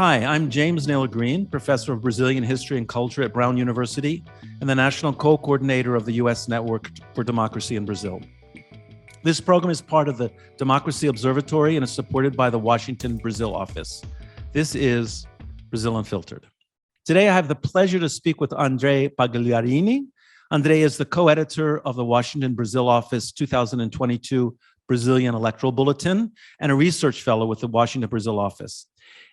Hi, I'm James Naylor Green, professor of Brazilian history and culture at Brown University and the national co-coordinator of the U.S. Network for Democracy in Brazil. This program is part of the Democracy Observatory and is supported by the Washington, Brazil office. This is Brazil Unfiltered. Today, I have the pleasure to speak with Andre Pagliarini. Andre is the co-editor of the Washington, Brazil office 2022 Brazilian Electoral Bulletin and a research fellow with the Washington, Brazil office.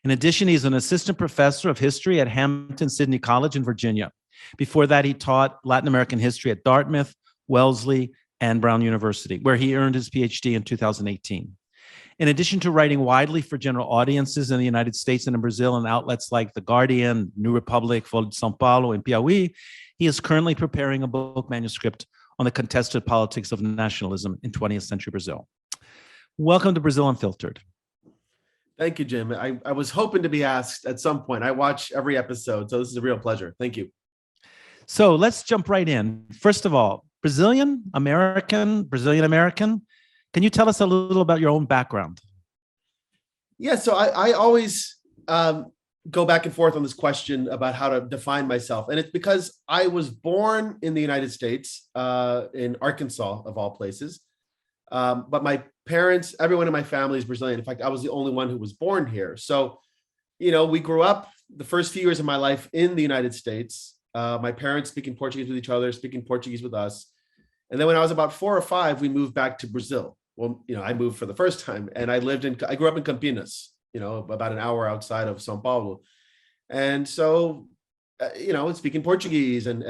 In addition, he's an assistant professor of history at Hampden-Sydney College in Virginia. Before that, he taught Latin American history at Dartmouth, Wellesley, and Brown University, where he earned his PhD in 2018. In addition to writing widely for general audiences in the United States and in Brazil in outlets like The Guardian, New Republic, Folha de Paulo, and Piauí, he is currently preparing a book manuscript on the contested politics of nationalism in 20th century Brazil. Welcome to Brazil Unfiltered. Thank you, Jim. I was hoping to be asked at some point. I watch every episode, so this is a real pleasure. Thank you. So let's jump right in. First of all, Brazilian American. Can you tell us a little about your own background? Yeah, so I always go back and forth on this question about how to define myself. And it's because I was born in the United States, in Arkansas, of all places. But my parents, everyone in my family is Brazilian. In fact, I was the only one who was born here. So, we grew up the first few years of my life in the United States, my parents speaking Portuguese with each other, speaking Portuguese with us. And then when I was about 4 or 5, we moved back to Brazil. Well, I moved for the first time and I grew up in Campinas, about an hour outside of São Paulo. And so, speaking Portuguese and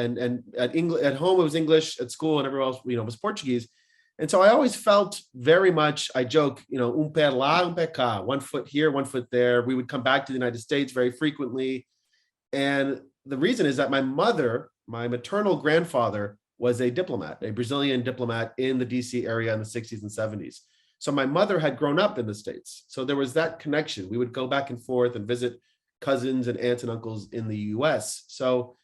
at home, it was English, at school and everywhere else, was Portuguese. And so I always felt very much, I joke, pé lá, pé cá, 1 foot here, 1 foot there. We would come back to the United States very frequently. And the reason is that my maternal grandfather was a diplomat, a Brazilian diplomat in the DC area in the 60s and 70s. So my mother had grown up in the States. So there was that connection. We would go back and forth and visit cousins and aunts and uncles in the US. So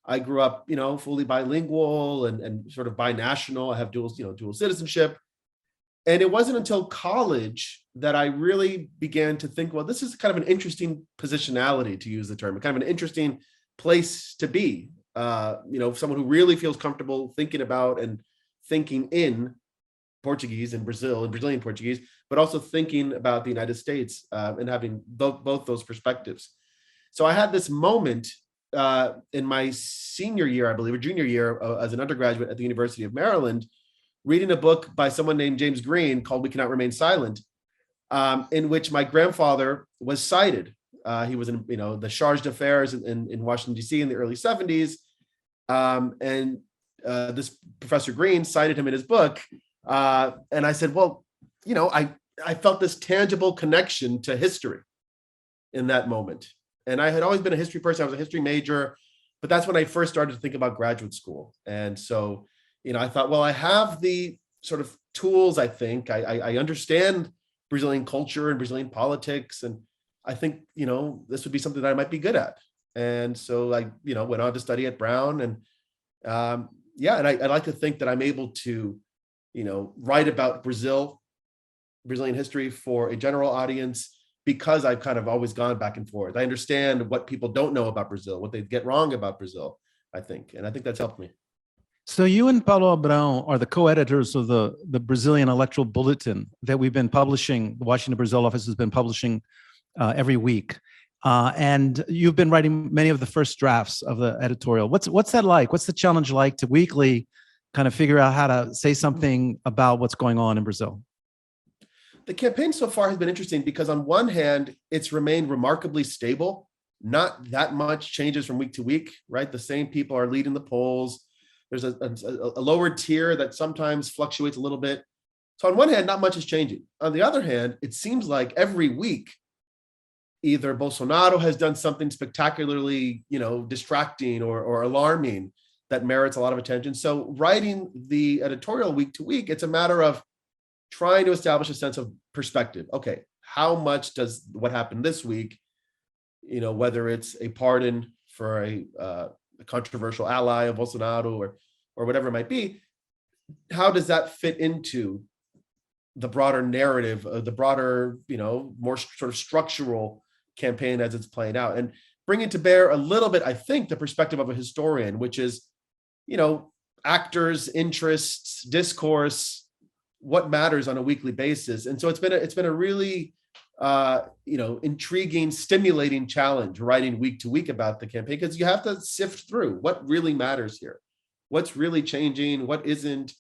I grew up, fully bilingual and sort of binational. I have dual citizenship. And it wasn't until college that I really began to think, well, this is kind of an interesting positionality, to use the term, kind of an interesting place to be. Someone who really feels comfortable thinking about and thinking in Portuguese and Brazil and Brazilian Portuguese, but also thinking about the United States and having both those perspectives. So I had this moment in my senior year, I believe, or junior year as an undergraduate at the University of Maryland, reading a book by someone named James Green called We Cannot Remain Silent, in which my grandfather was cited. He was in, the charge d'affaires in Washington, D.C. in the early 70s. And this Professor Green cited him in his book. And I said, well, I felt this tangible connection to history in that moment. And I had always been a history person. I was a history major, but that's when I first started to think about graduate school. And so, I thought, well, I have the sort of tools, I think. I understand Brazilian culture and Brazilian politics. And I think, this would be something that I might be good at. And so I, went on to study at Brown. And and I like to think that I'm able to, write about Brazilian history for a general audience, because I've kind of always gone back and forth. I understand what people don't know about Brazil, what they get wrong about Brazil, I think. And I think that's helped me. So you and Paulo Abrão are the co-editors of the Brazilian Electoral Bulletin that we've been publishing. The Washington Brazil office has been publishing every week. And you've been writing many of the first drafts of the editorial. What's that like? What's the challenge like to weekly kind of figure out how to say something about what's going on in Brazil? The campaign so far has been interesting because on one hand, it's remained remarkably stable. Not that much changes from week to week, right? The same people are leading the polls. There's a lower tier that sometimes fluctuates a little bit. So on one hand, not much is changing. On the other hand, it seems like every week, either Bolsonaro has done something spectacularly, distracting or alarming that merits a lot of attention. So writing the editorial week to week, it's a matter of trying to establish a sense of perspective. Okay, how much does what happened this week, whether it's a pardon for a controversial ally of Bolsonaro or whatever it might be, how does that fit into the broader narrative, the broader, more sort of structural campaign as it's playing out, and bringing to bear a little bit, I think, the perspective of a historian, which is, actors, interests, discourse, what matters on a weekly basis. And so it's been a really intriguing, stimulating challenge writing week to week about the campaign, because you have to sift through what really matters here, what's really changing, what isn't.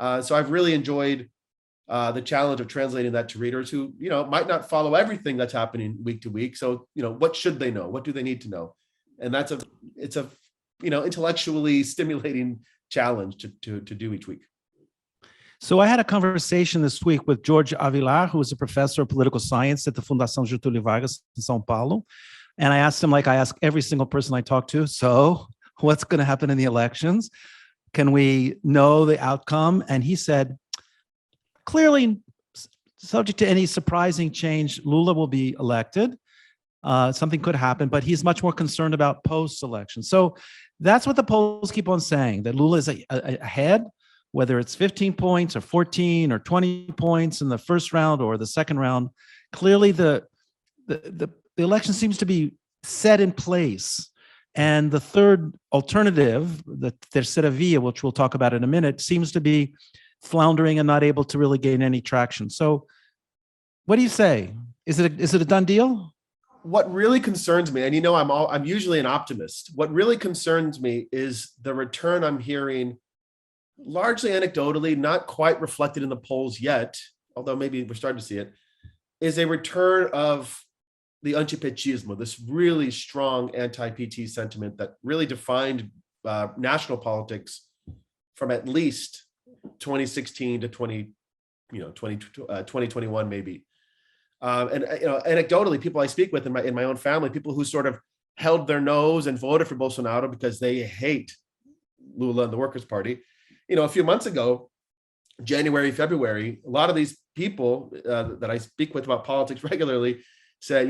So I've really enjoyed the challenge of translating that to readers who, might not follow everything that's happening week to week. So, what should they know? What do they need to know? And it's a intellectually stimulating challenge to do each week. So I had a conversation this week with George Avilar, who is a professor of political science at the Fundação Getúlio Vargas in São Paulo. And I asked him, like I ask every single person I talk to, so what's going to happen in the elections? Can we know the outcome? And he said, clearly, subject to any surprising change, Lula will be elected. Something could happen, but he's much more concerned about post-election. So that's what the polls keep on saying, that Lula is ahead, whether it's 15 points or 14 or 20 points in the first round or the second round. Clearly, the election seems to be set in place. And the third alternative, the terceira via, which we'll talk about in a minute, seems to be floundering and not able to really gain any traction. So what do you say? Is it a done deal? What really concerns me, and I'm usually an optimist, what really concerns me is the return I'm hearing, largely anecdotally, not quite reflected in the polls yet, although maybe we're starting to see it, is a return of the antipetismo, this really strong anti-PT sentiment that really defined national politics from at least 2016 to 2021 maybe. And anecdotally, people I speak with in my own family, people who sort of held their nose and voted for Bolsonaro because they hate Lula and the Workers' Party. A few months ago, January, February, a lot of these people that I speak with about politics regularly said,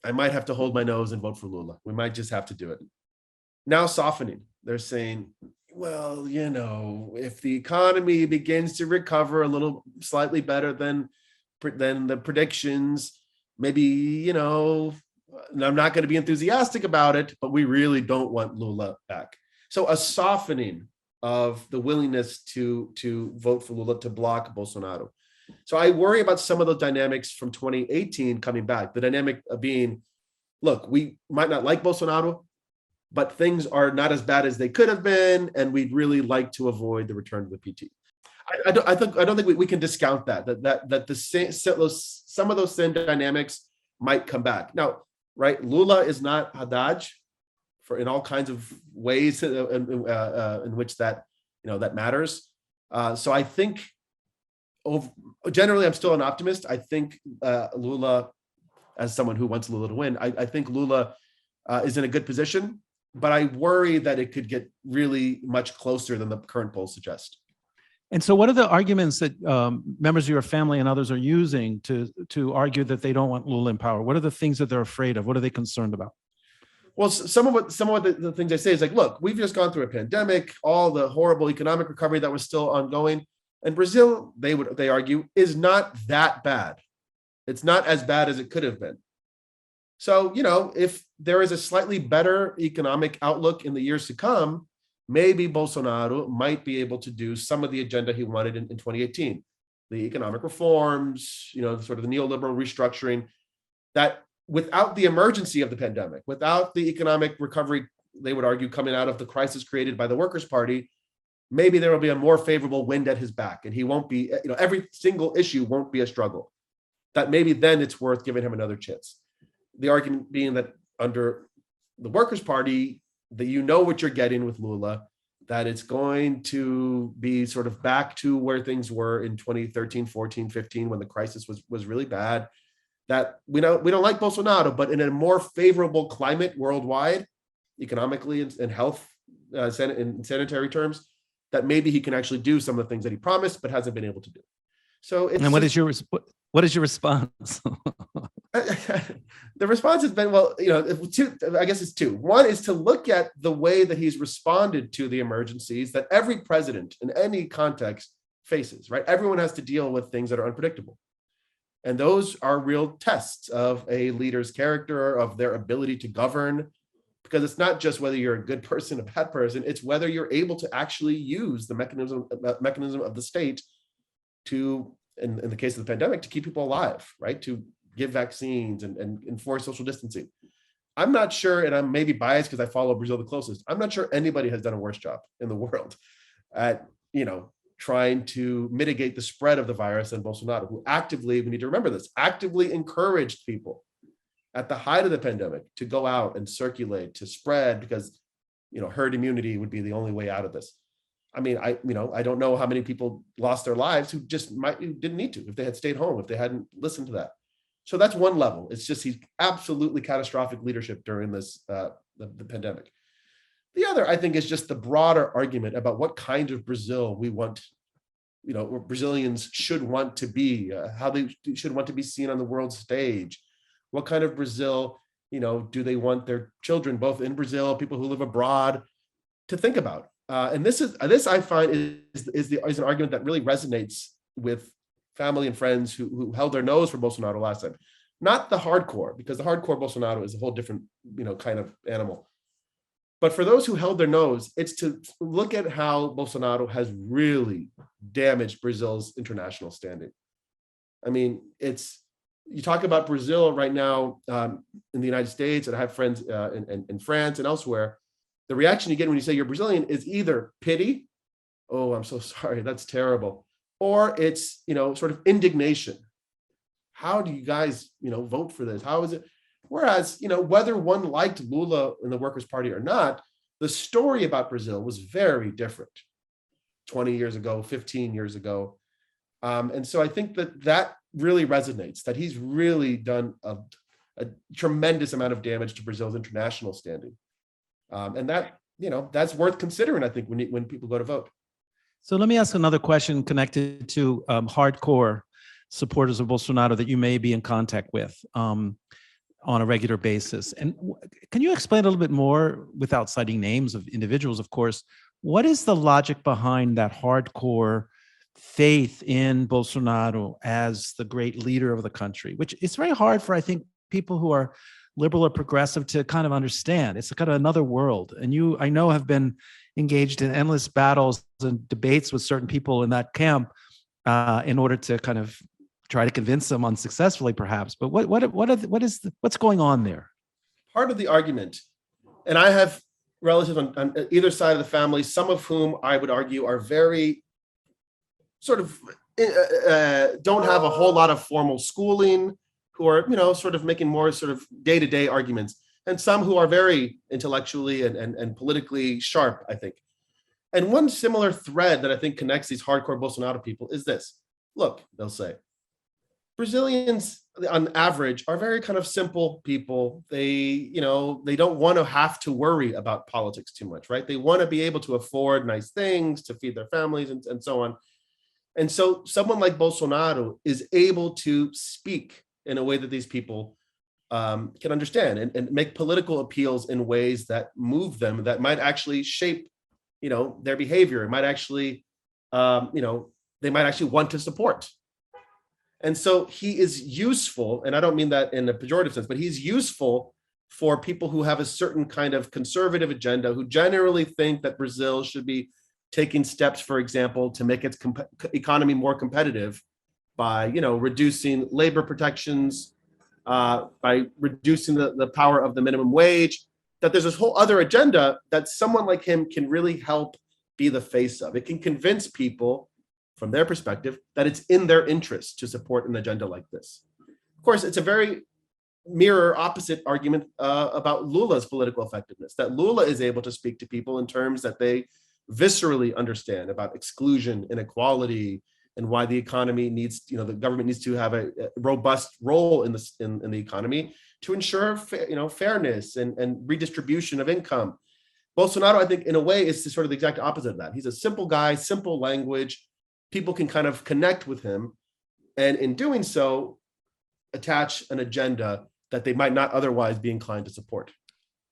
I might have to hold my nose and vote for Lula. We might just have to do it. Now softening. They're saying, well, if the economy begins to recover a little slightly better than the predictions, maybe, I'm not going to be enthusiastic about it, but we really don't want Lula back. So a softening of the willingness to vote for Lula, to block Bolsonaro. So I worry about some of those dynamics from 2018 coming back. The dynamic of being, look, we might not like Bolsonaro, but things are not as bad as they could have been, and we'd really like to avoid the return of the PT. I don't think we can discount that some of those same dynamics might come back. Now, right, Lula is not Haddad in all kinds of ways in which that matters. So I think generally I'm still an optimist. I think Lula, as someone who wants Lula to win, I think Lula is in a good position, but I worry that it could get really much closer than the current polls suggest. And so what are the arguments that members of your family and others are using to argue that they don't want Lula in power? What are the things that they're afraid of? What are they concerned about? Well, some of the things I say is like, look, we've just gone through a pandemic, all the horrible economic recovery that was still ongoing. And Brazil, they argue, is not that bad. It's not as bad as it could have been. So, if there is a slightly better economic outlook in the years to come, maybe Bolsonaro might be able to do some of the agenda he wanted in 2018. The economic reforms, sort of the neoliberal restructuring, that without the emergency of the pandemic, without the economic recovery, they would argue, coming out of the crisis created by the Workers' Party, maybe there will be a more favorable wind at his back, and he won't be, every single issue won't be a struggle. That maybe then it's worth giving him another chance. The argument being that under the Workers' Party, that what you're getting with Lula, that it's going to be sort of back to where things were in 2013, 14, 15, when the crisis was really bad. That we don't like Bolsonaro, but in a more favorable climate worldwide, economically and health, in sanitary terms, that maybe he can actually do some of the things that he promised but hasn't been able to do. So, what is your response? The response has been, well, I guess it's two. One is to look at the way that he's responded to the emergencies that every president in any context faces. Right, everyone has to deal with things that are unpredictable. And those are real tests of a leader's character, of their ability to govern, because it's not just whether you're a good person, a bad person, it's whether you're able to actually use the mechanism of the state to, in the case of the pandemic, to keep people alive, right? To give vaccines and enforce social distancing. I'm not sure, and I'm maybe biased because I follow Brazil the closest, I'm not sure anybody has done a worse job in the world at, trying to mitigate the spread of the virus than Bolsonaro, who actively, we need to remember this, actively encouraged people at the height of the pandemic to go out and circulate, to spread, because, herd immunity would be the only way out of this. I mean, I don't know how many people lost their lives who just didn't need to, if they had stayed home, if they hadn't listened to that. So that's one level. It's just he's absolutely catastrophic leadership during this the pandemic. The other, I think, is just the broader argument about what kind of Brazil we want, or Brazilians should want to be, how they should want to be seen on the world stage. What kind of Brazil, do they want their children, both in Brazil, people who live abroad, to think about? And this I find is an argument that really resonates with family and friends who held their nose for Bolsonaro last time. Not the hardcore, because the hardcore Bolsonaro is a whole different, kind of animal. But for those who held their nose, it's to look at how Bolsonaro has really damaged Brazil's international standing. I mean, you talk about Brazil right now in the United States, and I have friends in France and elsewhere. The reaction you get when you say you're Brazilian is either pity, oh, I'm so sorry, that's terrible, or it's, sort of indignation. How do you guys, vote for this? How is it? Whereas, whether one liked Lula in the Workers' Party or not, the story about Brazil was very different 20 years ago, 15 years ago. And so I think that really resonates, that he's really done a tremendous amount of damage to Brazil's international standing. And that, that's worth considering, I think, when people go to vote. So let me ask another question connected to hardcore supporters of Bolsonaro that you may be in contact with on a regular basis. And can you explain a little bit more, without citing names of individuals, of course, what is the logic behind that hardcore faith in Bolsonaro as the great leader of the country, which it's very hard for, I think, people who are liberal or progressive to kind of understand. It's kind of another world. And you, I know, have been engaged in endless battles and debates with certain people in that camp in order to kind of try to convince them, unsuccessfully perhaps. But what's going on there? Part of the argument, and I have relatives on either side of the family, some of whom I would argue are very sort of don't have a whole lot of formal schooling, who are, sort of making more sort of day-to-day arguments, and some who are very intellectually and politically sharp, I think. And one similar thread that I think connects these hardcore Bolsonaro people is this. Look, they'll say, Brazilians on average are very kind of simple people. They, they don't want to have to worry about politics too much, right? They want to be able to afford nice things to feed their families and so on. And so someone like Bolsonaro is able to speak in a way that these people can understand and make political appeals in ways that move them, that might actually shape, their behavior. It might actually, they might actually want to support. And so he is useful, and I don't mean that in a pejorative sense, but he's useful for people who have a certain kind of conservative agenda, who generally think that Brazil should be taking steps, for example, to make its economy more competitive by, reducing labor protections, by reducing the power of the minimum wage, that there's this whole other agenda that someone like him can really help be the face of. It can convince people, from their perspective, that it's in their interest to support an agenda like this. Of course, it's a very mirror opposite argument about Lula's political effectiveness, that Lula is able to speak to people in terms that they viscerally understand about exclusion, inequality, and why the economy needs, the government needs to have a robust role in the economy to ensure fairness and redistribution of income. Bolsonaro, I think, in a way, is sort of the exact opposite of that. He's a simple guy, simple language. People can kind of connect with him, and in doing so, attach an agenda that they might not otherwise be inclined to support.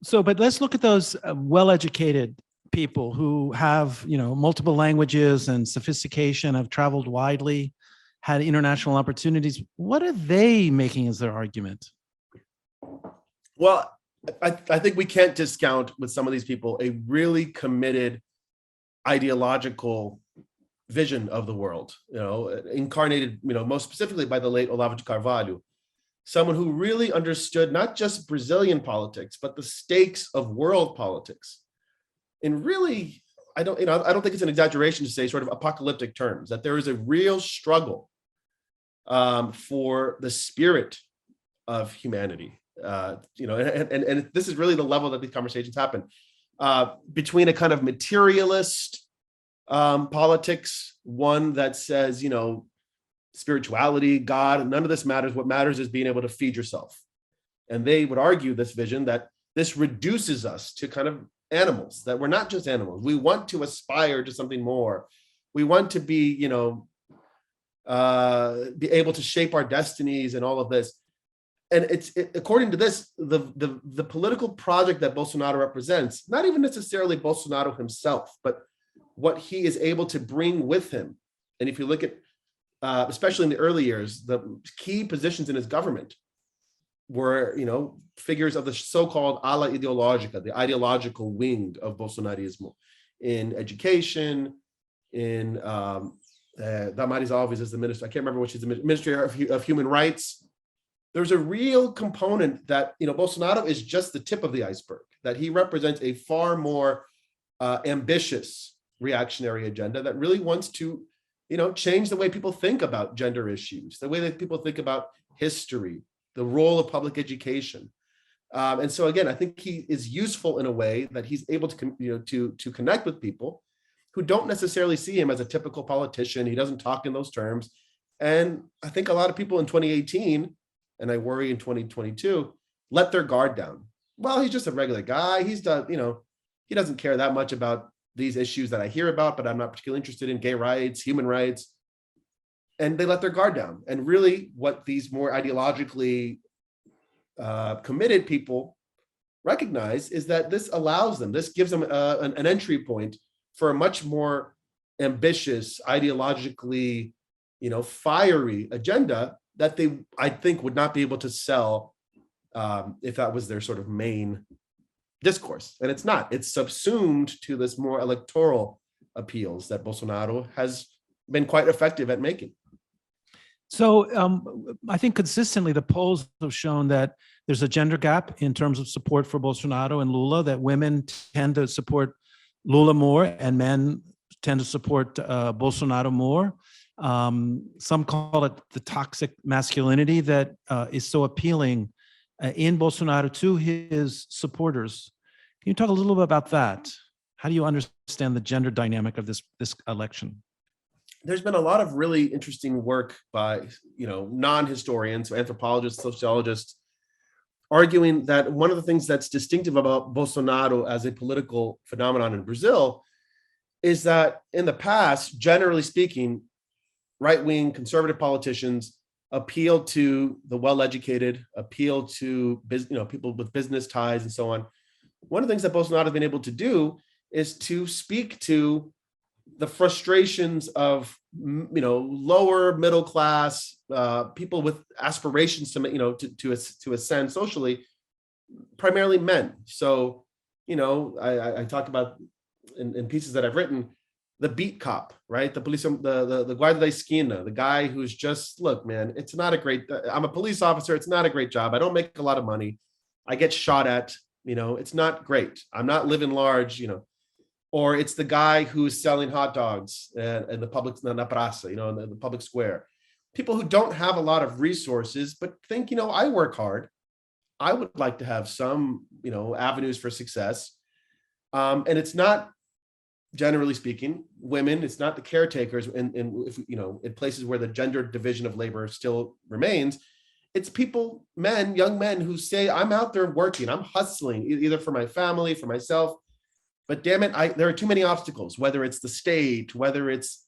So, but let's look at those well-educated people who have, multiple languages and sophistication, have traveled widely, had international opportunities. What are they making as their argument? Well, I think we can't discount with some of these people a really committed ideological vision of the world, incarnated, most specifically by the late Olavo de Carvalho, someone who really understood not just Brazilian politics, but the stakes of world politics. And really, I don't think it's an exaggeration to say sort of apocalyptic terms, that there is a real struggle for the spirit of humanity. And this is really the level that these conversations happen between a kind of materialist politics, one that says, spirituality, God, none of this matters. What matters is being able to feed yourself. And they would argue this vision that this reduces us to kind of animals, that we're not just animals. We want to aspire to something more. We want to be, be able to shape our destinies and all of this. And according to this, the political project that Bolsonaro represents, not even necessarily Bolsonaro himself, but what he is able to bring with him. And if you look at, especially in the early years, the key positions in his government were, figures of the so-called ala ideológica, the ideological wing of Bolsonarismo, in education, in Damaris Alves as the minister. I can't remember what she's the Ministry of Human Rights. There's a real component that, Bolsonaro is just the tip of the iceberg, that he represents a far more ambitious reactionary agenda that really wants to, change the way people think about gender issues, the way that people think about history, the role of public education. And so again, I think he is useful in a way that he's able to, to connect with people who don't necessarily see him as a typical politician. He doesn't talk in those terms. And I think a lot of people in 2018, and I worry in 2022, let their guard down. Well, he's just a regular guy. He's done, he doesn't care that much about these issues that I hear about, but I'm not particularly interested in: gay rights, human rights. And they let their guard down. And really what these more ideologically committed people recognize is that this allows them, this gives them an entry point for a much more ambitious, ideologically, fiery agenda that they, I think, would not be able to sell if that was their sort of main discourse. And it's not. It's subsumed to this more electoral appeals that Bolsonaro has been quite effective at making. So I think consistently the polls have shown that there's a gender gap in terms of support for Bolsonaro and Lula, that women tend to support Lula more and men tend to support Bolsonaro more. Some call it the toxic masculinity that is so appealing in Bolsonaro to his supporters. Can you talk a little bit about that? How do you understand the gender dynamic of this election? There's been a lot of really interesting work by, non-historians, so anthropologists, sociologists, arguing that one of the things that's distinctive about Bolsonaro as a political phenomenon in Brazil is that in the past, generally speaking, right-wing conservative politicians appeal to the well-educated, appeal to people with business ties and so on. One of the things that Bolsonaro has been able to do is to speak to the frustrations of lower middle class people with aspirations to ascend socially, primarily men. So I talk about in pieces that I've written, the beat cop, right? The police, the guarda da esquina, the guy who's just, look, man, it's not a great. I'm a police officer. It's not a great job. I don't make a lot of money. I get shot at. It's not great. I'm not living large. Or it's the guy who's selling hot dogs in the public, na praça, in the public square. People who don't have a lot of resources, but think, I work hard. I would like to have some, avenues for success. And it's not, generally speaking, women. It's not the caretakers in places where the gender division of labor still remains. It's people, men, young men who say, I'm out there working, I'm hustling, either for my family, for myself. But damn it, there are too many obstacles, whether it's the state, whether it's,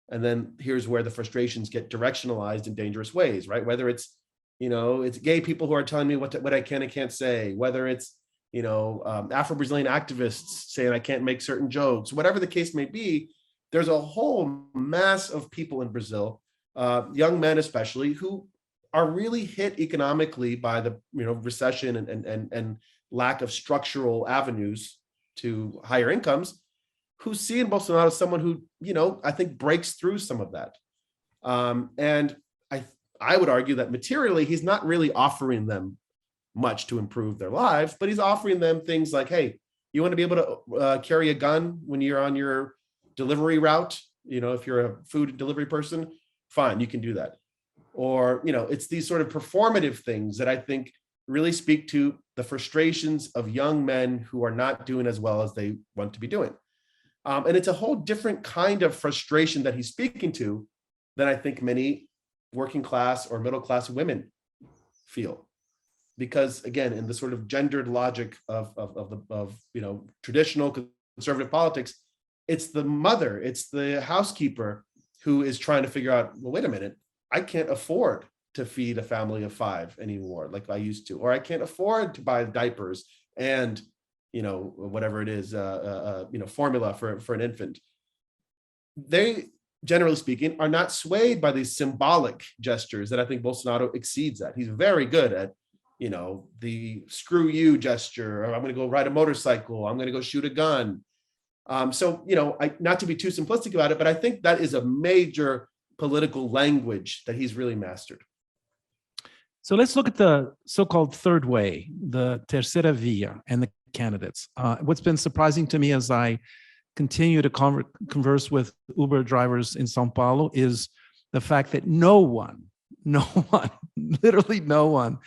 and then here's where the frustrations get directionalized in dangerous ways, right? Whether it's, it's gay people who are telling me what I can and can't say, whether it's, Afro-Brazilian activists saying I can't make certain jokes, whatever the case may be, there's a whole mass of people in Brazil, young men especially, who are really hit economically by the recession and lack of structural avenues to higher incomes, who see in Bolsonaro someone who, I think breaks through some of that. And I would argue that materially, he's not really offering them much to improve their lives, but he's offering them things like, hey, you want to be able to carry a gun when you're on your delivery route? If you're a food delivery person, fine, you can do that. Or, it's these sort of performative things that I think really speak to the frustrations of young men who are not doing as well as they want to be doing. And it's a whole different kind of frustration that he's speaking to than I think many working class or middle class women feel. Because again, in the sort of gendered logic of traditional conservative politics, it's the mother, it's the housekeeper who is trying to figure out, well, wait a minute, I can't afford to feed a family of 5 anymore like I used to, or I can't afford to buy diapers and whatever it is, formula for an infant. They, generally speaking, are not swayed by these symbolic gestures that I think Bolsonaro exceeds at. He's very good at, the screw you gesture, or I'm going to go ride a motorcycle, I'm going to go shoot a gun. So, not to be too simplistic about it, but I think that is a major political language that he's really mastered. So let's look at the so-called third way, the terceira via, and the candidates. What's been surprising to me as I continue to converse with Uber drivers in São Paulo is the fact that no one, literally no one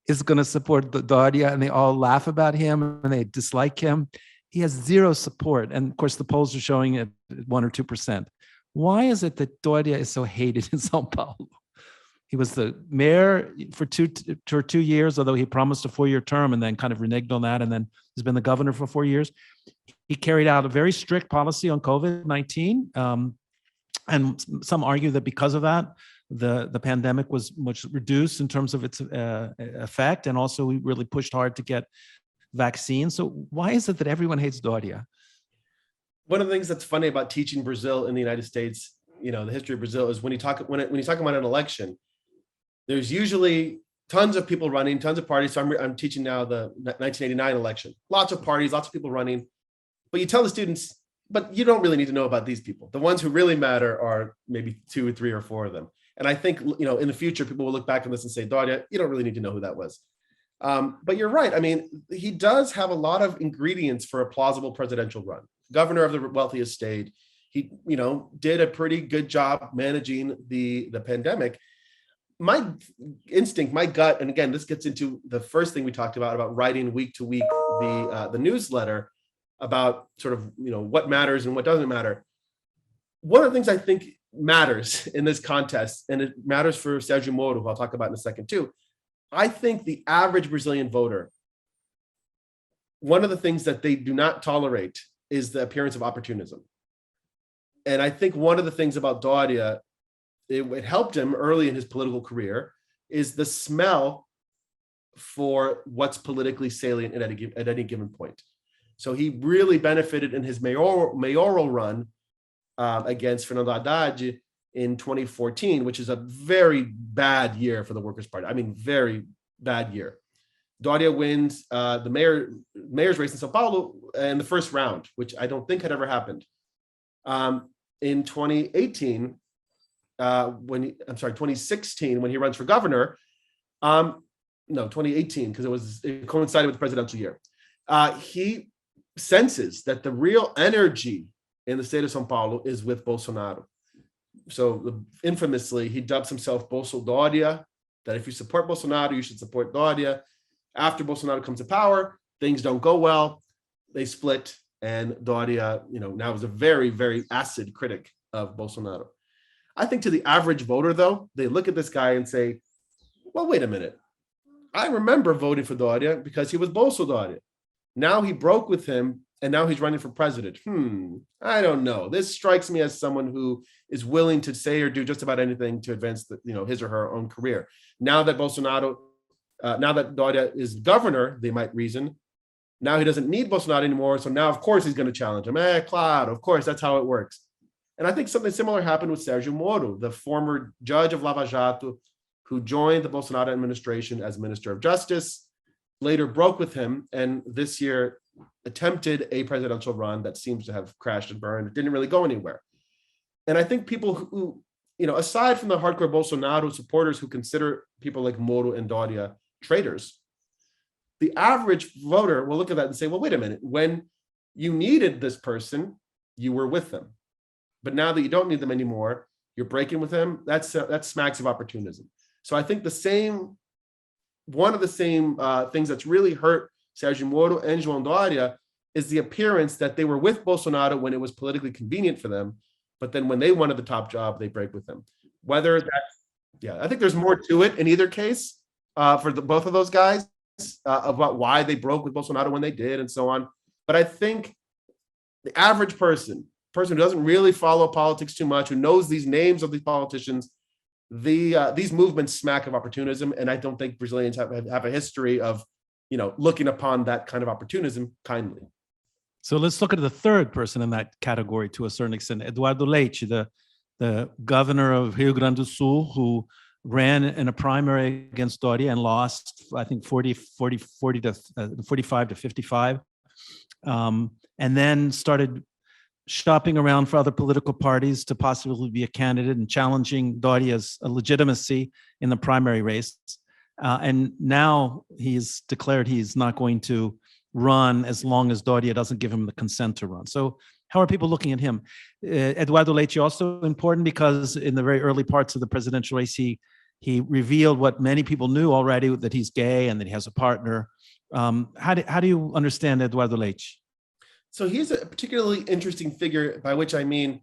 is going to support the Doria, and they all laugh about him and they dislike him. He has zero support. And of course, the polls are showing it at 1 or 2%. Why is it that Doria is so hated in São Paulo? He was the mayor for two years, although he promised a 4-year term and then kind of reneged on that. And then he's been the governor for 4 years. He carried out a very strict policy on COVID-19. And some argue that because of that, the pandemic was much reduced in terms of its effect. And also we really pushed hard to get vaccines. So why is it that everyone hates Doria? One of the things that's funny about teaching Brazil in the United States, the history of Brazil, is when you talk about an election, there's usually tons of people running, tons of parties. So I'm teaching now the 1989 election. Lots of parties, lots of people running. But you tell the students, but you don't really need to know about these people. The ones who really matter are maybe 2 or 3 or 4 of them. And I think, in the future, people will look back on this and say, Doria, you don't really need to know who that was. But you're right. I mean, he does have a lot of ingredients for a plausible presidential run. Governor of the wealthiest state. He, did a pretty good job managing the pandemic. My instinct, my gut, and again, this gets into the first thing we talked about writing week to week the newsletter about sort of what matters and what doesn't matter. One of the things I think matters in this contest, and it matters for Sergio Moro, who I'll talk about in a second too. I think the average Brazilian voter, one of the things that they do not tolerate is the appearance of opportunism. And I think one of the things about Doria, it helped him early in his political career, is the smell for what's politically salient at any given point. So he really benefited in his mayoral run against Fernando Haddad in 2014, which is a very bad year for the Workers' Party. I mean, very bad year. Doria wins the mayor's race in Sao Paulo in the first round, which I don't think had ever happened. In 2018, 2016, when he runs for governor, 2018, because it coincided with the presidential year. He senses that the real energy in the state of Sao Paulo is with Bolsonaro. So infamously, he dubs himself Bolso Doria, that if you support Bolsonaro, you should support Doria. After Bolsonaro comes to power, things don't go well. They split, and Doria, now is a very, very acid critic of Bolsonaro. I think to the average voter, though, they look at this guy and say, well, wait a minute. I remember voting for Doria because he was Bolso Doria. Now he broke with him, and now he's running for president. I don't know. This strikes me as someone who is willing to say or do just about anything to advance his or her own career. Now that Doria is governor, they might reason, now he doesn't need Bolsonaro anymore. So now, of course, he's going to challenge him. Claro, of course, that's how it works. And I think something similar happened with Sergio Moro, the former judge of Lava Jato, who joined the Bolsonaro administration as Minister of Justice, later broke with him, and this year attempted a presidential run that seems to have crashed and burned. It didn't really go anywhere. And I think people who, aside from the hardcore Bolsonaro supporters who consider people like Moro and Doria traitors, the average voter will look at that and say, well, wait a minute, when you needed this person, you were with them. But now that you don't need them anymore, you're breaking with them. That smacks of opportunism. So I think one of the same things that's really hurt Sergio Moro and João Doria is the appearance that they were with Bolsonaro when it was politically convenient for them, but then when they wanted the top job, they break with them. Whether that's, I think there's more to it in either case for both of those guys about why they broke with Bolsonaro when they did and so on. But I think the average person who doesn't really follow politics too much, who knows these names of these politicians, these movements smack of opportunism, and I don't think Brazilians have a history of, looking upon that kind of opportunism kindly. So let's look at the third person in that category to a certain extent, Eduardo Leite, the governor of Rio Grande do Sul, who ran in a primary against Doria and lost, I think, 45 to 55, and then started shopping around for other political parties to possibly be a candidate and challenging Doria's legitimacy in the primary race. And now he's declared he's not going to run as long as Doria doesn't give him the consent to run. So how are people looking at him? Eduardo Leite also important because in the very early parts of the presidential race, he revealed what many people knew already, that he's gay and that he has a partner. How do you understand Eduardo Leite? So he's a particularly interesting figure, by which I mean,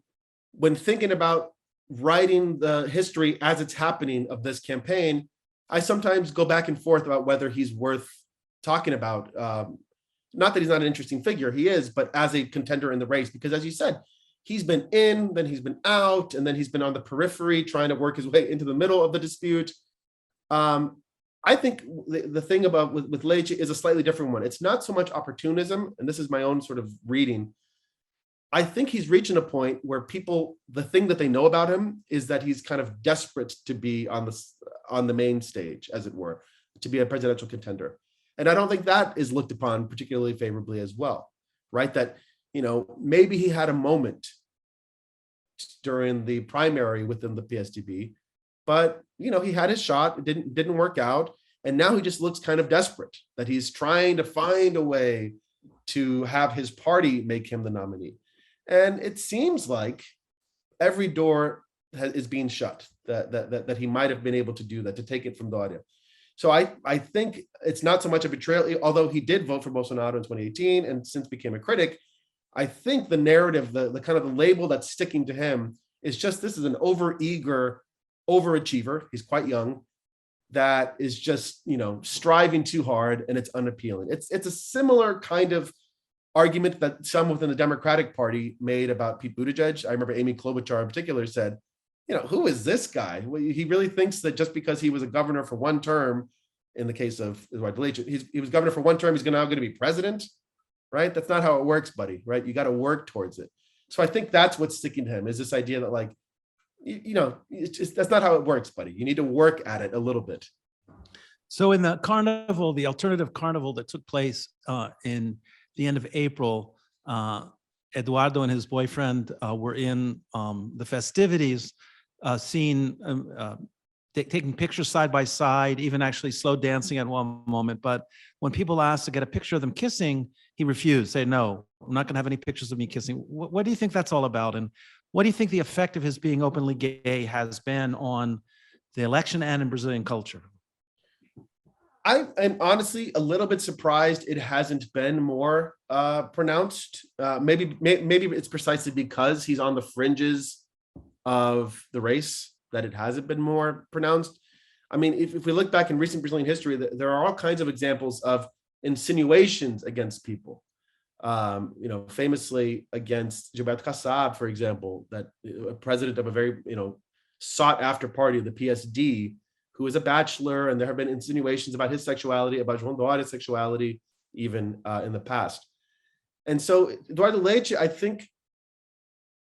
when thinking about writing the history as it's happening of this campaign, I sometimes go back and forth about whether he's worth talking about. Not that he's not an interesting figure, he is, but as a contender in the race, because as you said, he's been in, then he's been out, and then he's been on the periphery trying to work his way into the middle of the dispute. I think the thing about with Leite is a slightly different one. It's not so much opportunism, and this is my own sort of reading. I think he's reaching a point where the thing that they know about him is that he's kind of desperate to be on the main stage, as it were, to be a presidential contender. And I don't think that is looked upon particularly favorably as well, right? That, maybe he had a moment during the primary within the PSDB, but, he had his shot, it didn't work out. And now he just looks kind of desperate, that he's trying to find a way to have his party make him the nominee. And it seems like every door is being shut, that he might have been able to do that, to take it from Doria. So I think it's not so much a betrayal, although he did vote for Bolsonaro in 2018 and since became a critic. I think the narrative, the kind of the label that's sticking to him is just, this is an overeager overachiever. He's quite young, that is just, striving too hard, and it's unappealing. It's a similar kind of argument that some within the Democratic Party made about Pete Buttigieg. I remember Amy Klobuchar in particular said, who is this guy? He really thinks that just because he was a governor for one term, in the case of Eduardo Leite, he was governor for one term, he's now going to be president, right? That's not how it works, buddy, right? You got to work towards it. So I think that's what's sticking to him, is this idea that that's not how it works, buddy. You need to work at it a little bit. So in the carnival, the alternative carnival that took place in the end of April, Eduardo and his boyfriend were in the festivities, taking pictures side by side, even actually slow dancing at one moment. But when people asked to get a picture of them kissing, he refused, say, no, I'm not going to have any pictures of me kissing. What do you think that's all about? And what do you think the effect of his being openly gay has been on the election and in Brazilian culture? I am honestly a little bit surprised it hasn't been more pronounced. Maybe it's precisely because he's on the fringes of the race that it hasn't been more pronounced. I mean, if we look back in recent Brazilian history, there are all kinds of examples of insinuations against people. Famously against Gilberto Kassab, for example, that a president of a very, sought after party, the PSD, who is a bachelor, and there have been insinuations about his sexuality, about João Doria's sexuality, even in the past. And so Eduardo Leite, I think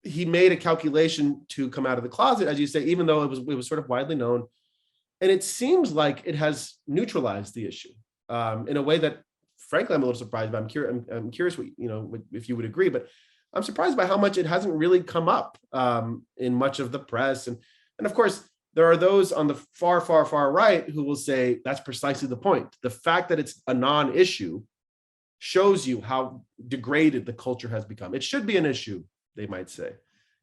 he made a calculation to come out of the closet, as you say, even though it was sort of widely known. And it seems like it has neutralized the issue in a way that, frankly, I'm a little surprised. But I'm curious what, if you would agree. But I'm surprised by how much it hasn't really come up in much of the press. And of course, there are those on the far, far, far right who will say that's precisely the point. The fact that it's a non-issue shows you how degraded the culture has become. It should be an issue, they might say,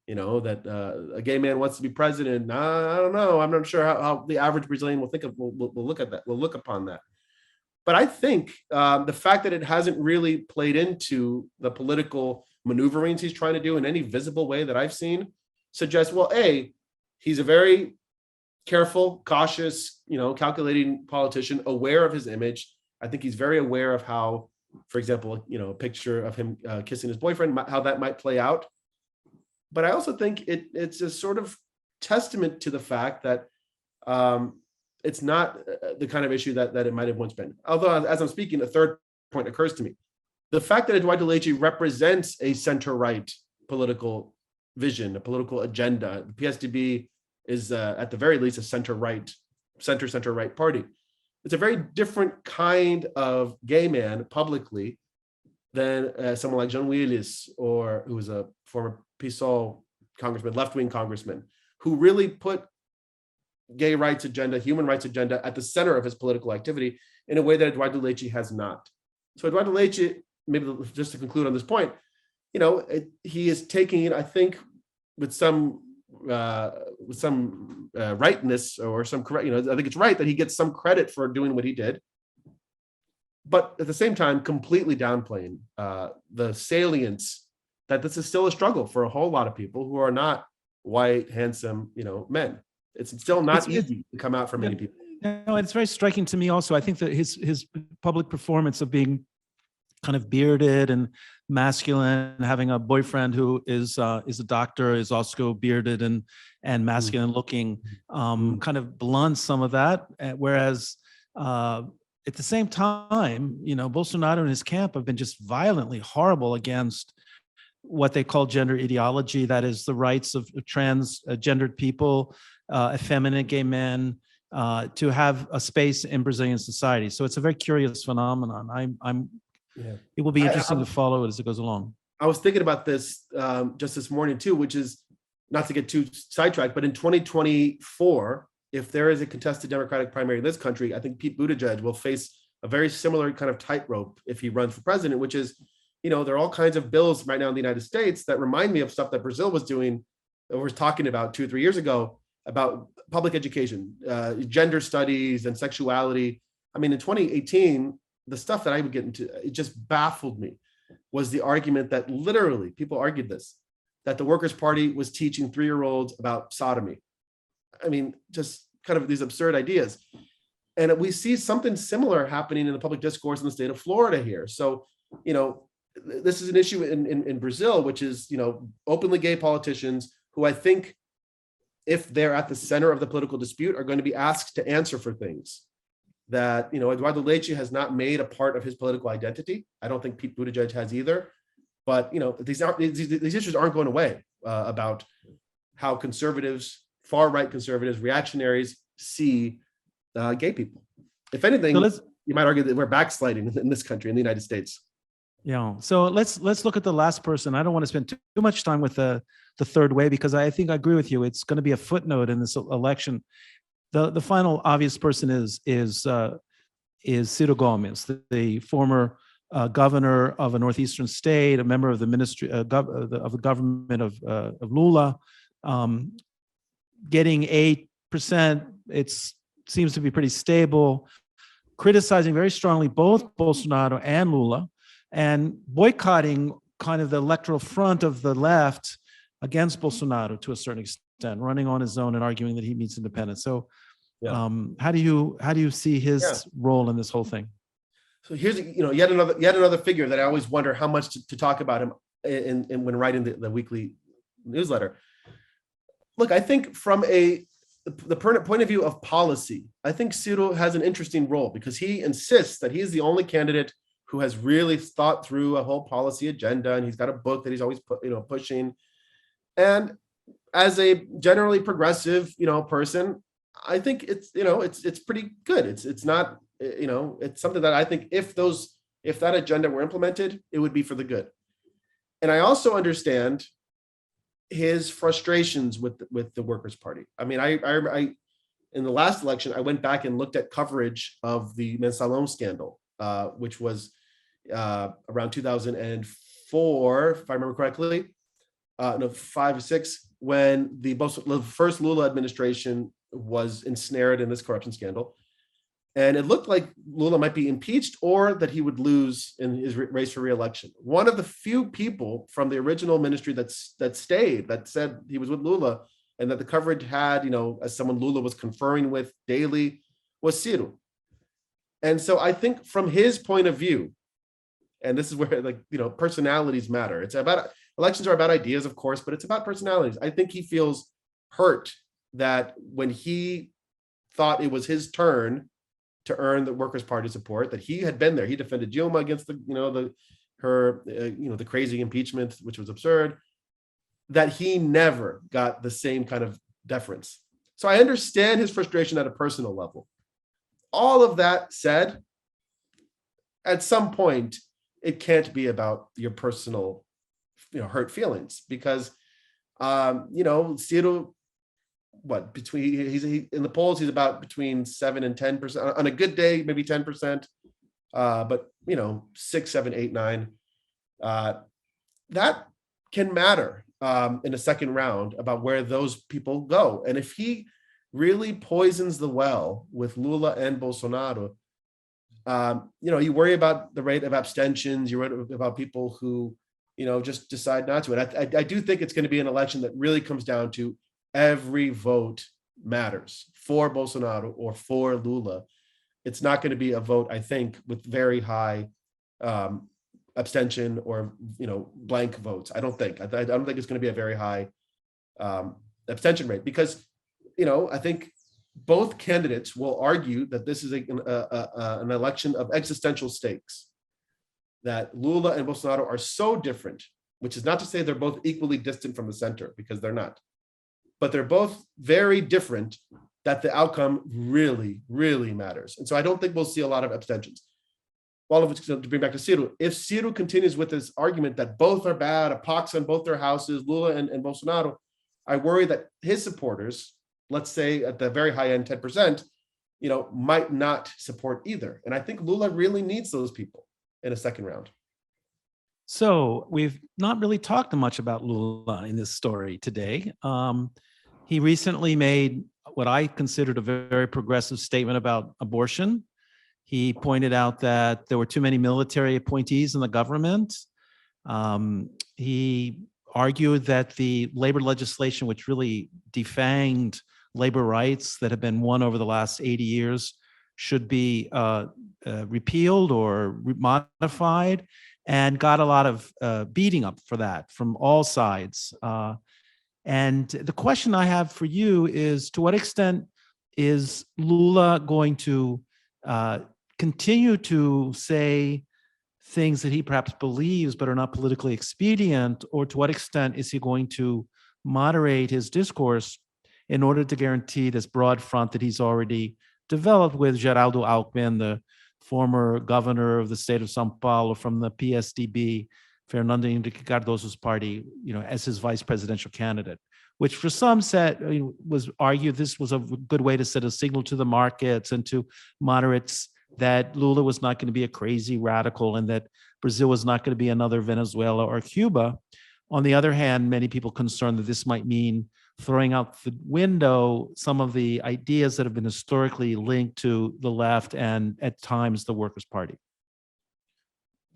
that a gay man wants to be president. I don't know. I'm not sure how the average Brazilian will look at that. Will look upon that. But I think the fact that it hasn't really played into the political maneuverings he's trying to do in any visible way that I've seen suggests, well, A, he's a very careful, cautious, calculating politician, aware of his image. I think he's very aware of how, for example, a picture of him kissing his boyfriend, how that might play out. But I also think it's a sort of testament to the fact that it's not the kind of issue that it might have once been. Although, as I'm speaking, a third point occurs to me. The fact that Eduardo Leite represents a center-right political vision, a political agenda. The PSDB is, at the very least, a center-right party. It's a very different kind of gay man publicly than someone like Jean Willis, or who was a former PSOL congressman, left-wing congressman, who really put gay rights agenda, human rights agenda at the center of his political activity in a way that Eduardo Leite has not. So Eduardo Leite, maybe just to conclude on this point, he is taking it, I think, with some rightness or some correct, I think it's right that he gets some credit for doing what he did, but at the same time, completely downplaying the salience that this is still a struggle for a whole lot of people who are not white, handsome, men. It's still not easy to come out for many people. No, it's very striking to me also. I think that his public performance of being kind of bearded and masculine, having a boyfriend who is a doctor, is also bearded and masculine looking, kind of blunts some of that. Whereas at the same time, Bolsonaro and his camp have been just violently horrible against what they call gender ideology, that is the rights of transgendered people, effeminate gay men, to have a space in Brazilian society. So it's a very curious phenomenon. It will be interesting to follow it as it goes along. I was thinking about this just this morning too, which is, not to get too sidetracked, but in 2024, if there is a contested Democratic primary in this country, I think Pete Buttigieg will face a very similar kind of tightrope if he runs for president, which is, there are all kinds of bills right now in the United States that remind me of stuff that Brazil was doing, or was talking about 2 or 3 years ago, about public education, gender studies and sexuality. I mean, in 2018, the stuff that I would get into, it just baffled me, was the argument that literally, people argued this, that the Workers' Party was teaching 3-year-olds about sodomy. I mean, just kind of these absurd ideas. And we see something similar happening in the public discourse in the state of Florida here. So, this is an issue in Brazil, which is, openly gay politicians who I think, if they're at the center of the political dispute, are going to be asked to answer for things that, Eduardo Leite has not made a part of his political identity. I don't think Pete Buttigieg has either. But, these issues aren't going away about how conservatives, far-right conservatives, reactionaries see gay people. If anything, you might argue that we're backsliding in this country, in the United States. Yeah. So let's look at the last person. I don't want to spend too much time with the third way, because I think I agree with you. It's going to be a footnote in this election. The final obvious person is Sido Gomez, the former governor of a northeastern state, a member of the ministry of the government of Lula, getting 8%. It seems to be pretty stable, criticizing very strongly both Bolsonaro and Lula, and boycotting kind of the electoral front of the left against Bolsonaro to a certain extent, running on his own and arguing that he needs independence. So, how do you see his role in this whole thing? So here's yet another figure that I always wonder how much to talk about him in when writing the weekly newsletter. Look, I think from the point of view of policy, I think Ciro has an interesting role, because he insists that he's the only candidate who has really thought through a whole policy agenda, and he's got a book that he's always pushing. And as a generally progressive, person, I think it's pretty good. It's not, it's something that I think if that agenda were implemented, it would be for the good. And I also understand his frustrations with the Workers' Party. I mean, I in the last election, I went back and looked at coverage of the Mensalão scandal, which was around 2004, if I remember correctly, no, 5 or 6, when the first Lula administration was ensnared in this corruption scandal. And it looked like Lula might be impeached or that he would lose in his race for re-election. One of the few people from the original ministry that stayed, that said he was with Lula, and that the coverage had, as someone Lula was conferring with daily, was Sido. And so I think from his point of view, and this is where personalities matter. It's about, elections are about ideas, of course, but it's about personalities. I think he feels hurt that when he thought it was his turn to earn the Workers' Party support, that he had been there. He defended Dilma against the crazy impeachment, which was absurd, that he never got the same kind of deference. So I understand his frustration at a personal level. All of that said, at some point, it can't be about your personal, hurt feelings, because, Ciro, he's in the polls, he's about between 7 and 10%. On a good day, maybe 10%, but 6, 7, 8, 9. That can matter in a second round about where those people go. And if he really poisons the well with Lula and Bolsonaro, you worry about the rate of abstentions, you worry about people who, just decide not to. And I do think it's going to be an election that really comes down to every vote matters for Bolsonaro or for Lula. It's not going to be a vote, I think, with very high abstention or blank votes. I don't think it's going to be a very high abstention rate, because I think both candidates will argue that this is an election of existential stakes, that Lula and Bolsonaro are so different, which is not to say they're both equally distant from the center, because they're not, but they're both very different, that the outcome really, really matters. And so I don't think we'll see a lot of abstentions. All of it's to bring back to Ciro. If Ciro continues with this argument that both are bad, a pox on both their houses, Lula and Bolsonaro, I worry that his supporters, let's say at the very high end, 10%, might not support either. And I think Lula really needs those people in a second round. So we've not really talked much about Lula in this story today. He recently made what I considered a very progressive statement about abortion. He pointed out that there were too many military appointees in the government. He argued that the labor legislation, which really defanged labor rights that have been won over the last 80 years, should be repealed or modified, and got a lot of beating up for that from all sides. And the question I have for you is, to what extent is Lula going to continue to say things that he perhaps believes but are not politically expedient, or to what extent is he going to moderate his discourse in order to guarantee this broad front that he's already developed with Geraldo Alckmin, the former governor of the state of São Paulo from the PSDB, Fernando Henrique Cardoso's party, as his vice presidential candidate, which for some was argued this was a good way to set a signal to the markets and to moderates that Lula was not going to be a crazy radical and that Brazil was not going to be another Venezuela or Cuba. On the other hand, many people concerned that this might mean throwing out the window some of the ideas that have been historically linked to the left and at times the Workers' Party.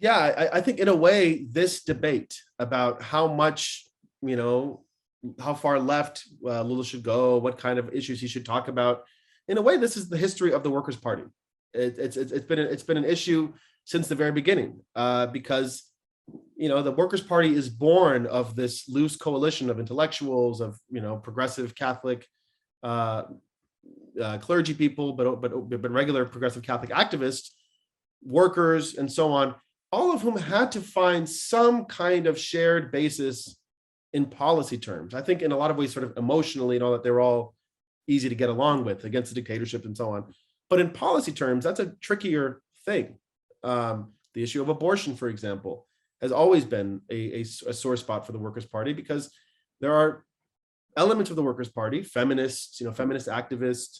Yeah, I think in a way, this debate about how much, how far left Lula should go, what kind of issues he should talk about, in a way, this is the history of the Workers' Party. It's been an issue since the very beginning, because the Workers' Party is born of this loose coalition of intellectuals, of progressive Catholic clergy people, but regular progressive Catholic activists, workers, and so on, all of whom had to find some kind of shared basis in policy terms. I think in a lot of ways, sort of emotionally and all that, they're all easy to get along with against the dictatorship and so on. But in policy terms, that's a trickier thing. The issue of abortion, for example, has always been a sore spot for the Workers' Party, because there are elements of the Workers' Party, feminists, feminist activists,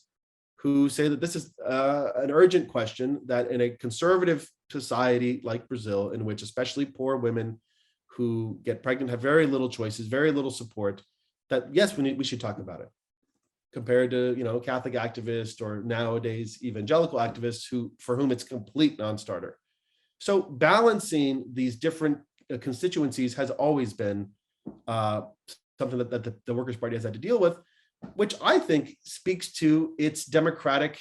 who say that this is an urgent question, that in a conservative society like Brazil, in which especially poor women who get pregnant have very little choices, very little support, that yes, we should talk about it, compared to Catholic activists or nowadays evangelical activists for whom it's complete non-starter. So balancing these different constituencies has always been something that the Workers' Party has had to deal with, which I think speaks to its democratic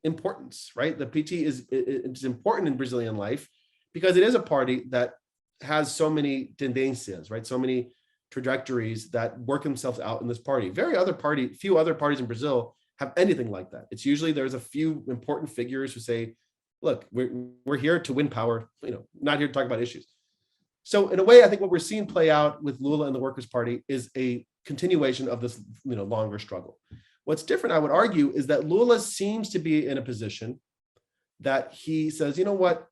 importance, right? The PT is important in Brazilian life because it is a party that has so many tendencias, right? So many trajectories that work themselves out in this party. Few other parties in Brazil have anything like that. It's usually there's a few important figures who say, look, we're here to win power, not here to talk about issues. So in a way, I think what we're seeing play out with Lula and the Workers' Party is a continuation of this, longer struggle. What's different, I would argue, is that Lula seems to be in a position that he says, you know what,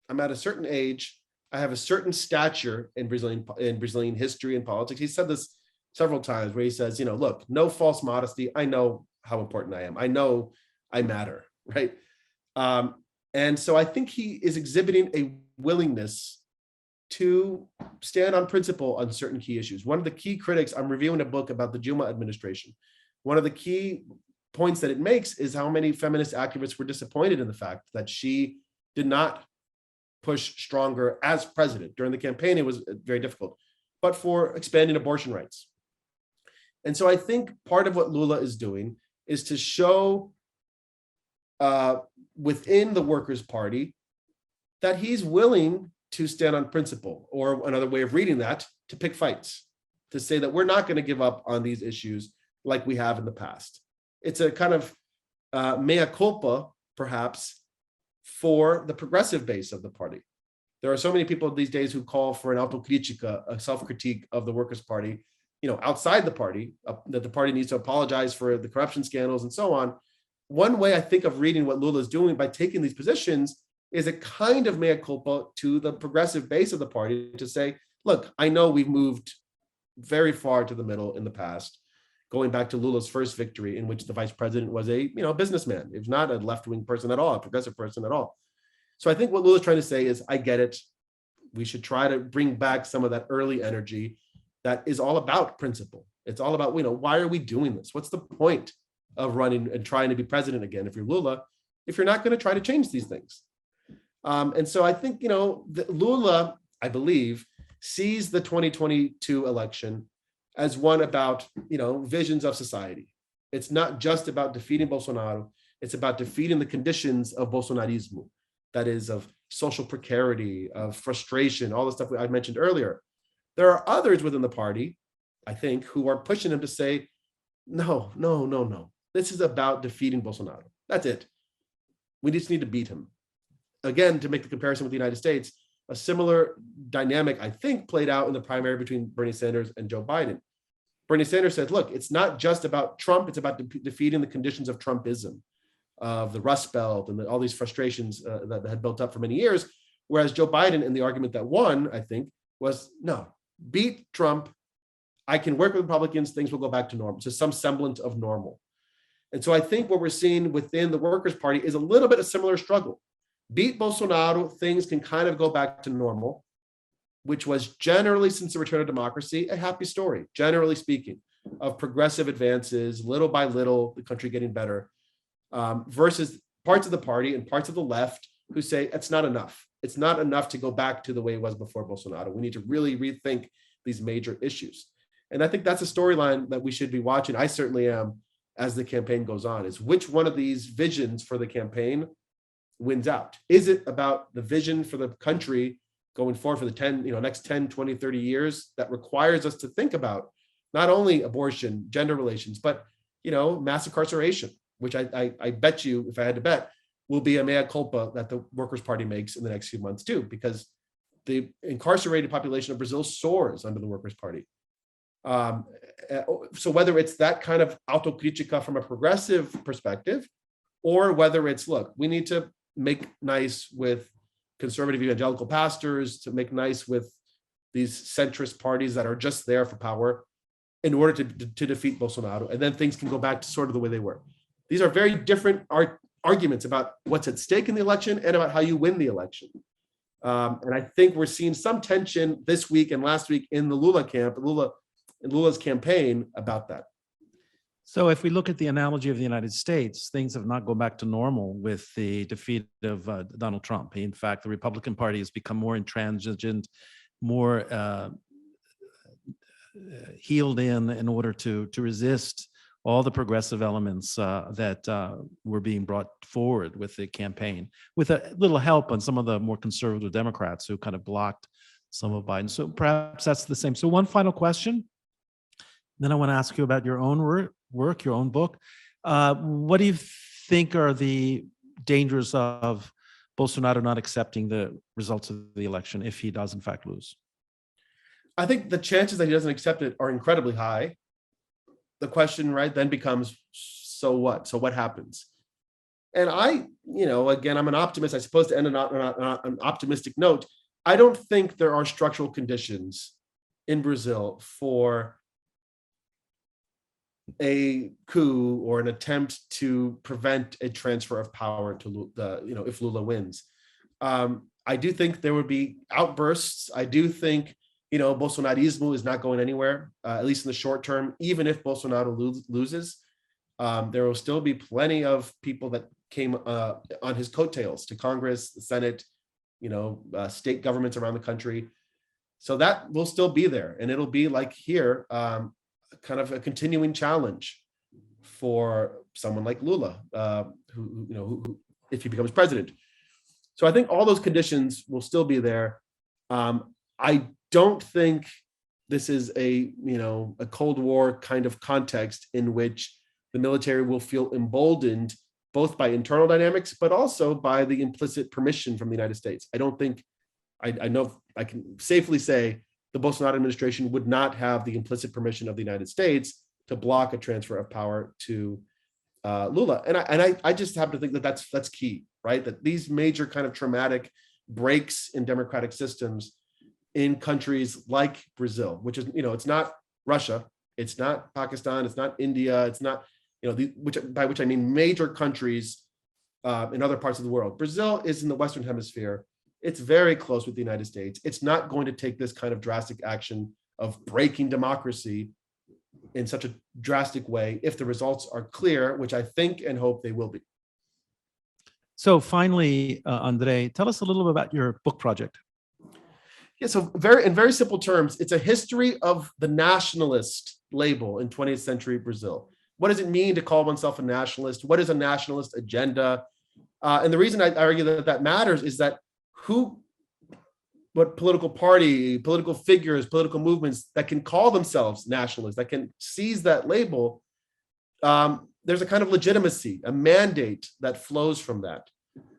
I'm at a certain age, I have a certain stature in Brazilian history and politics. He said this several times, where he says, look, no false modesty. I know how important I am. I know I matter, right? And so I think he is exhibiting a willingness to stand on principle on certain key issues. One of the key critics, I'm reviewing a book about the Dilma administration. One of the key points that it makes is how many feminist activists were disappointed in the fact that she did not push stronger as president. During the campaign, it was very difficult, but for expanding abortion rights. And so I think part of what Lula is doing is to show within the Workers' Party that he's willing to stand on principle, or another way of reading that, to pick fights, to say that we're not going to give up on these issues like we have in the past. It's a kind of mea culpa, perhaps, for the progressive base of the party. There are so many people these days who call for an autocrítica, a self-critique of the Workers' Party, outside the party, that the party needs to apologize for the corruption scandals and so on. One way I think of reading what Lula is doing by taking these positions is a kind of mea culpa to the progressive base of the party to say, look, I know we've moved very far to the middle in the past, going back to Lula's first victory, in which the vice president was a businessman. It was not a left-wing person at all, a progressive person at all. So I think what Lula's trying to say is, I get it. We should try to bring back some of that early energy that is all about principle. It's all about, why are we doing this? What's the point of running and trying to be president again if you're Lula, if you're not going to try to change these things? And so I think, Lula, I believe, sees the 2022 election as one about, visions of society. It's not just about defeating Bolsonaro. It's about defeating the conditions of Bolsonarismo, that is, of social precarity, of frustration, all the stuff I mentioned earlier. There are others within the party, I think, who are pushing him to say, no. This is about defeating Bolsonaro. That's it. We just need to beat him. Again, to make the comparison with the United States, a similar dynamic, I think, played out in the primary between Bernie Sanders and Joe Biden. Bernie Sanders said, look, it's not just about Trump, it's about defeating the conditions of Trumpism, of the Rust Belt, and all these frustrations that had built up for many years. Whereas Joe Biden, in the argument that won, I think, was, no, beat Trump. I can work with Republicans, things will go back to normal, to some semblance of normal. And so I think what we're seeing within the Workers' Party is a little bit a similar struggle. Beat Bolsonaro, things can kind of go back to normal, which was generally, since the return of democracy, a happy story, generally speaking, of progressive advances, little by little, the country getting better, versus parts of the party and parts of the left who say it's not enough. It's not enough to go back to the way it was before Bolsonaro. We need to really rethink these major issues. And I think that's a storyline that we should be watching. I certainly am, as the campaign goes on, is which one of these visions for the campaign wins out. Is it about the vision for the country going forward for the next 10, 20, 30 years that requires us to think about not only abortion, gender relations, but, mass incarceration, which I bet you, if I had to bet, will be a mea culpa that the Workers' Party makes in the next few months too, because the incarcerated population of Brazil soars under the Workers' Party. Um, so whether it's that kind of autocritica from a progressive perspective, or whether it's, look, we need to make nice with conservative evangelical pastors, to make nice with these centrist parties that are just there for power in order to defeat Bolsonaro, and then things can go back to sort of the way they were. These are very different arguments about what's at stake in the election and about how you win the election. And I think we're seeing some tension this week and last week in the Lula camp, Lula's campaign about that. So if we look at the analogy of the United States, things have not gone back to normal with the defeat of Donald Trump. In fact, the Republican Party has become more intransigent, more healed in order to resist all the progressive elements that were being brought forward with the campaign, with a little help on some of the more conservative Democrats who kind of blocked some of Biden. So perhaps that's the same. So one final question. Then I want to ask you about your own work, your own book. What do you think are the dangers of Bolsonaro not accepting the results of the election if he does in fact lose? I think the chances that he doesn't accept it are incredibly high. The question, right, then becomes, so what? So what happens? And again, I'm an optimist. I'm supposed to end on an optimistic note. I don't think there are structural conditions in Brazil for a coup or an attempt to prevent a transfer of power to if Lula wins. I do think there would be outbursts. I do think Bolsonarismo is not going anywhere, at least in the short term. Even if Bolsonaro loses, there will still be plenty of people that came on his coattails to Congress, the Senate, state governments around the country. So that will still be there, and it'll be like here, kind of a continuing challenge for someone like Lula, who if he becomes president. So I think all those conditions will still be there. I don't think this is a Cold War kind of context in which the military will feel emboldened both by internal dynamics, but also by the implicit permission from the United States. I don't think, I know I can safely say the Bolsonaro administration would not have the implicit permission of the United States to block a transfer of power to Lula. And I just happen to think that that's key, right? That these major kind of traumatic breaks in democratic systems in countries like Brazil, which is, it's not Russia, it's not Pakistan, it's not India, it's not, by which I mean major countries in other parts of the world. Brazil is in the Western Hemisphere. It's very close with the United States. It's not going to take this kind of drastic action of breaking democracy in such a drastic way if the results are clear, which I think and hope they will be. So finally, Andre, tell us a little bit about your book project. Yeah, so in very simple terms, it's a history of the nationalist label in 20th century Brazil. What does it mean to call oneself a nationalist? What is a nationalist agenda? And the reason I argue that matters is that what political party, political figures, political movements that can call themselves nationalists, that can seize that label, there's a kind of legitimacy, a mandate that flows from that.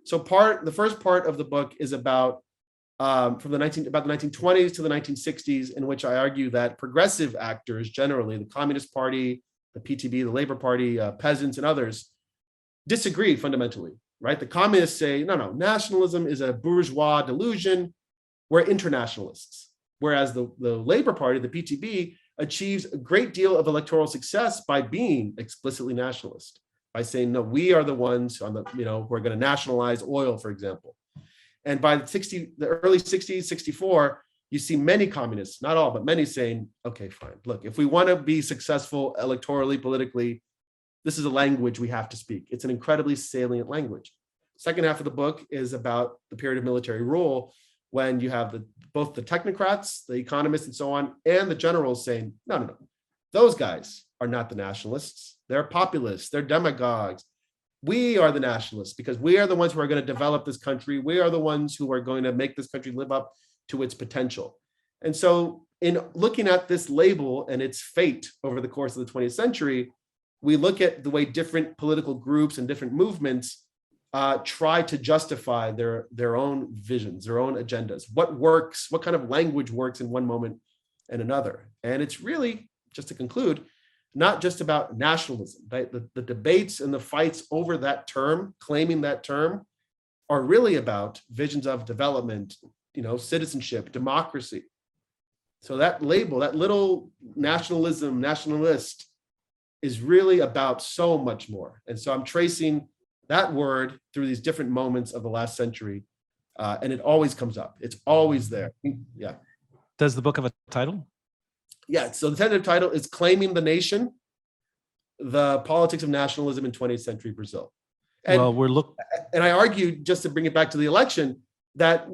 So the first part of the book is about the 1920s to the 1960s, in which I argue that progressive actors, generally the Communist Party, the PTB, the Labor Party, peasants, and others, disagree fundamentally, right? The communists say, no, nationalism is a bourgeois delusion. We're internationalists. Whereas the Labor Party, the PTB, achieves a great deal of electoral success by being explicitly nationalist, by saying, no, we are the ones who are going to nationalize oil, for example. And by the early 60s, 64, you see many communists, not all, but many saying, okay, fine. Look, if we want to be successful electorally, politically, this is a language we have to speak. It's an incredibly salient language. Second half of the book is about the period of military rule, when you have both the technocrats, the economists and so on, and the generals saying, no, those guys are not the nationalists. They're populists, they're demagogues. We are the nationalists because we are the ones who are going to develop this country. We are the ones who are going to make this country live up to its potential. And so in looking at this label and its fate over the course of the 20th century, we look at the way different political groups and different movements try to justify their own visions, their own agendas. What works, what kind of language works in one moment and another. And it's really just to conclude, not just about nationalism, right? The debates and the fights over that term, claiming that term, are really about visions of development, citizenship, democracy. So that label, that little nationalism, nationalist, is really about so much more. And so I'm tracing that word through these different moments of the last century, and it always comes up. It's always there. Yeah. Does the book have a title? Yeah, so the tentative title is Claiming the Nation, the Politics of Nationalism in 20th Century Brazil. And, and I argued, just to bring it back to the election, that,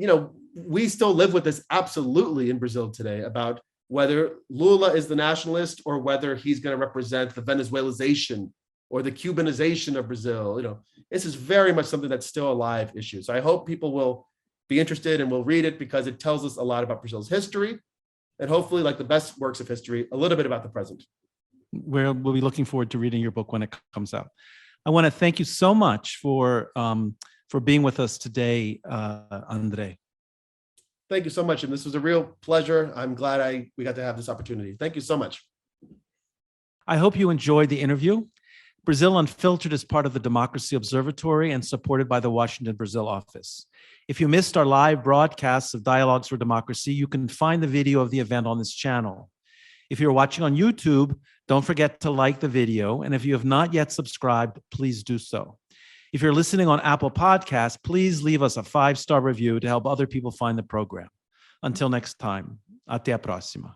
we still live with this absolutely in Brazil today about whether Lula is the nationalist or whether he's going to represent the Venezuelization or the Cubanization of Brazil. This is very much something that's still a live issue. So I hope people will be interested and will read it, because it tells us a lot about Brazil's history, and hopefully, like the best works of history, a little bit about the present. We'll be looking forward to reading your book when it comes out. I want to thank you so much for being with us today, Andre. Thank you so much. And this was a real pleasure. I'm glad we got to have this opportunity. Thank you so much. I hope you enjoyed the interview. Brazil Unfiltered is part of the Democracy Observatory and supported by the Washington Brazil office. If you missed our live broadcasts of Dialogues for Democracy, you can find the video of the event on this channel. If you're watching on YouTube, don't forget to like the video. And if you have not yet subscribed, please do so. If you're listening on Apple Podcasts, please leave us a 5-star review to help other people find the program. Until next time, até a próxima.